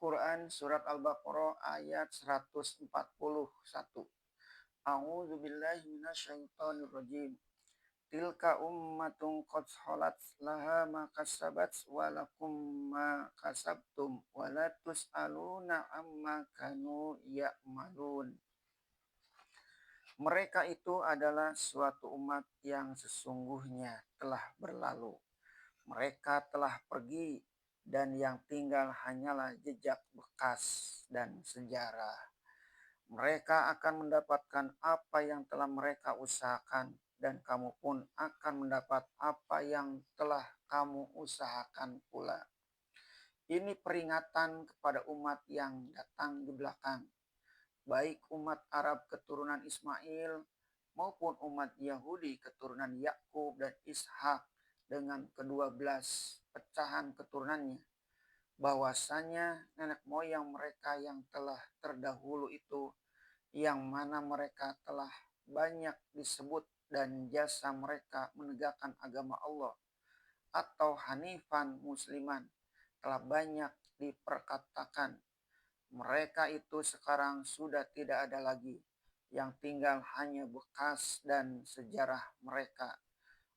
Quran surat Al-Baqarah ayat 141. A'udzu billahi minasyaitonir rajim. Tilka ummatun qad khalat laha ma kasabat wa lakum ma kasabtum wa la tus'aluna amma kanu ya'malun. Mereka itu adalah suatu umat yang sesungguhnya telah berlalu. Mereka telah pergi dan yang tinggal hanyalah jejak bekas dan sejarah. Mereka akan mendapatkan apa yang telah mereka usahakan dan kamu pun akan mendapat apa yang telah kamu usahakan pula. Ini peringatan kepada umat yang datang di belakang, baik umat Arab keturunan Ismail maupun umat Yahudi keturunan Yakub dan Ishak dengan kedua belas pecahan keturunannya, bahwasanya nenek moyang mereka yang telah terdahulu itu, yang mana mereka telah banyak disebut dan jasa mereka menegakkan agama Allah atau Hanifan Musliman telah banyak diperkatakan. Mereka itu sekarang sudah tidak ada lagi, yang tinggal hanya bekas dan sejarah mereka.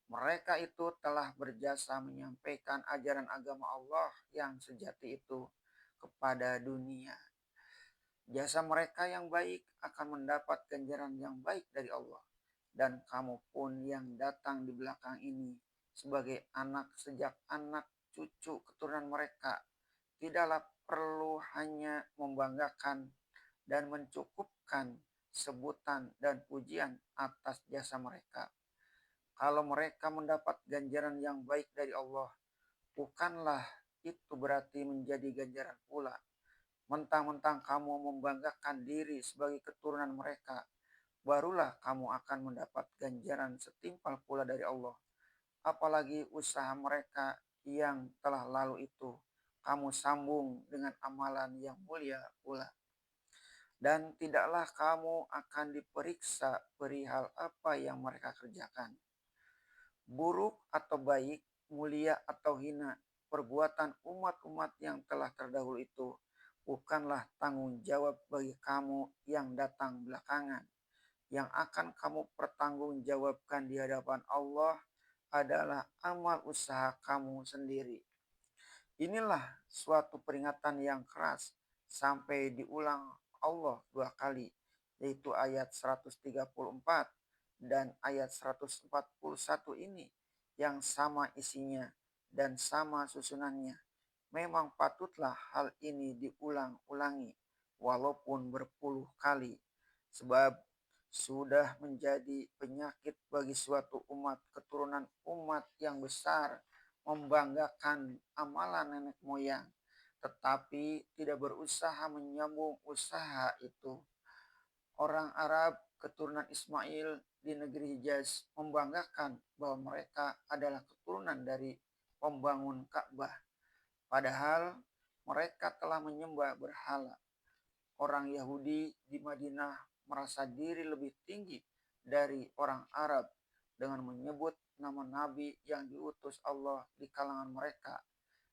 Mereka itu telah berjasa menyampaikan ajaran agama Allah yang sejati itu kepada dunia. Jasa mereka yang baik akan mendapat ganjaran yang baik dari Allah. Dan kamu pun yang datang di belakang ini sebagai anak sejak anak cucu keturunan mereka, tidaklah perlu hanya membanggakan dan mencukupkan sebutan dan pujian atas jasa mereka. Kalau mereka mendapat ganjaran yang baik dari Allah, bukanlah itu berarti menjadi ganjaran pula. Mentang-mentang kamu membanggakan diri sebagai keturunan mereka, barulah kamu akan mendapat ganjaran setimpal pula dari Allah. Apalagi usaha mereka yang telah lalu itu, kamu sambung dengan amalan yang mulia pula. Dan tidaklah kamu akan diperiksa perihal apa yang mereka kerjakan. Buruk atau baik, mulia atau hina, perbuatan umat-umat yang telah terdahulu itu bukanlah tanggung jawab bagi kamu yang datang belakangan. Yang akan kamu pertanggungjawabkan di hadapan Allah adalah amal usaha kamu sendiri. Inilah suatu peringatan yang keras sampai diulang Allah dua kali, yaitu ayat 134 dan ayat 141 ini yang sama isinya dan sama susunannya. Memang patutlah hal ini diulang-ulangi walaupun berpuluh kali, sebab sudah menjadi penyakit bagi suatu umat keturunan umat yang besar membanggakan amalan nenek moyang, tetapi tidak berusaha menyambung usaha itu. Orang Arab keturunan Ismail di negeri Hijaz membanggakan bahwa mereka adalah keturunan dari pembangun Ka'bah, padahal mereka telah menyembah berhala. Orang Yahudi di Madinah merasa diri lebih tinggi dari orang Arab dengan menyebut nama nabi yang diutus Allah di kalangan mereka,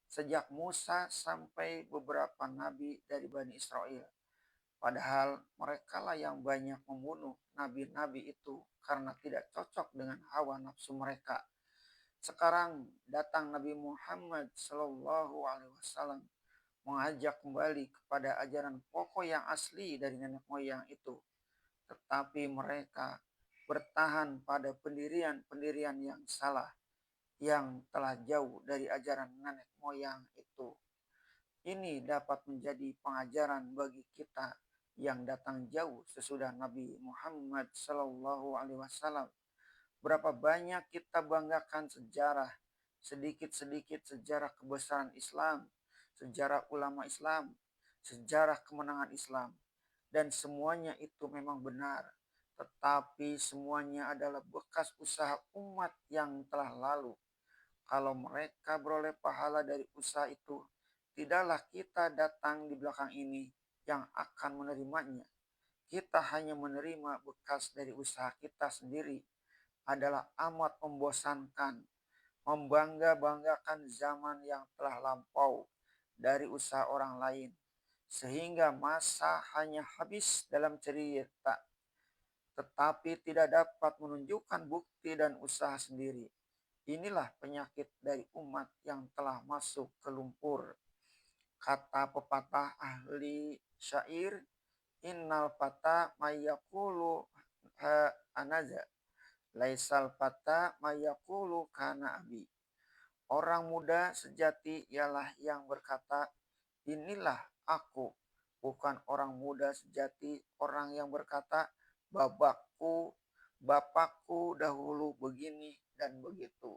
sejak Musa sampai beberapa nabi dari Bani Israel. Padahal merekalah yang banyak membunuh nabi-nabi itu karena tidak cocok dengan hawa nafsu mereka. Sekarang datang Nabi Muhammad SAW mengajak kembali kepada ajaran pokok yang asli dari nenek moyang itu. Tetapi mereka bertahan pada pendirian-pendirian yang salah, yang telah jauh dari ajaran nenek moyang itu. Ini dapat menjadi pengajaran bagi kita yang datang jauh sesudah Nabi Muhammad SAW. Berapa banyak kita banggakan sejarah, sedikit-sedikit sejarah kebesaran Islam, sejarah ulama Islam, sejarah kemenangan Islam. Dan semuanya itu memang benar, tetapi semuanya adalah bekas usaha umat yang telah lalu. Kalau mereka beroleh pahala dari usaha itu, tidaklah kita datang di belakang ini yang akan menerimanya. Kita hanya menerima bekas dari usaha kita sendiri. Adalah amat membosankan, membangga-banggakan zaman yang telah lampau dari usaha orang lain. sehingga masa hanya habis dalam cerita, tetapi tidak dapat menunjukkan bukti dan usaha sendiri. Inilah penyakit dari umat yang telah masuk ke lumpur. Kata pepatah ahli syair, innal fata mayakulu anaza, laisal fata mayakulu kana abi. Orang muda sejati ialah yang berkata, inilah aku. Bukan orang muda sejati orang yang berkata, bapakku dahulu begini dan begitu.